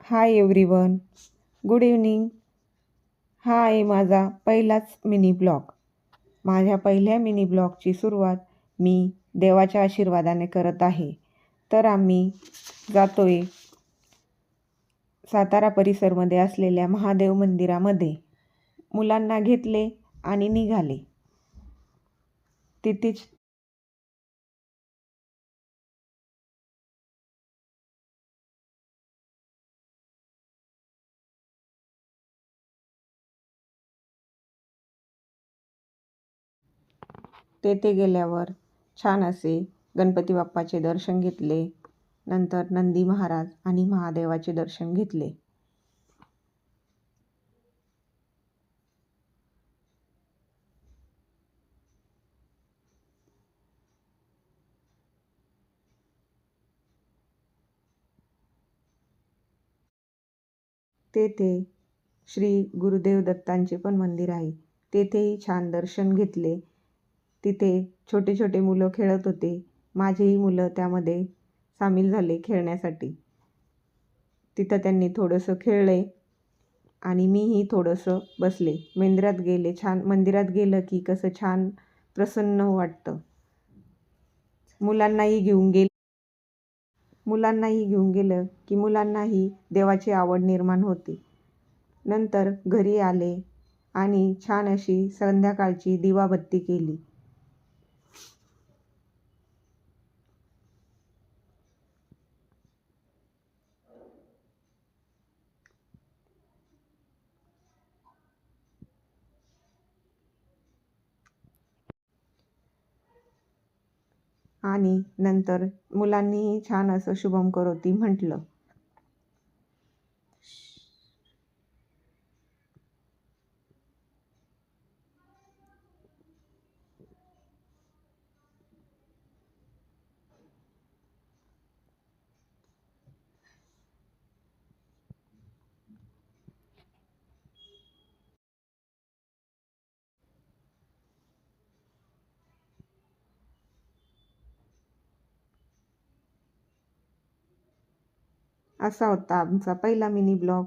Hi everyone, good evening. हा आहे माझा पहिलाच मिनी ब्लॉग. माझ्या पहिल्या मिनी ब्लॉगची सुरुवात मी देवाच्या आशीर्वादाने करत आहे. तर आम्ही जातोय सातारा परिसरमध्ये असलेल्या महादेव मंदिरामध्ये. मुलांना घेतले आणि निघाले. तिथेच तेथे गेल्यावर छान असे गणपती बाप्पाचे दर्शन घेतले. नंतर नंदी महाराज आणि महादेवाचे दर्शन घेतले. तेथे श्री गुरुदेव दत्तांचे पण मंदिर आहे. तेथेही छान दर्शन घेतले. तिथे छोटे छोटे मुलं खेळत होते. माझेही मुलं त्यामध्ये सामील झाले खेळण्यासाठी. तिथं त्यांनी थोडंसं खेळले आणि मीही थोडंसं बसले. मंदिरात गेलं की कसं छान प्रसन्न वाटतं. मुलांनाही घेऊन गेलं की मुलांनाही देवाची आवड निर्माण होते. नंतर घरी आले आणि छान अशी संध्याकाळची दिवाबत्ती केली. आणि नंतर मुलांनीही छान असं शुभम करोती म्हटलं. असा होता आमचा पहिला मिनी ब्लॉग.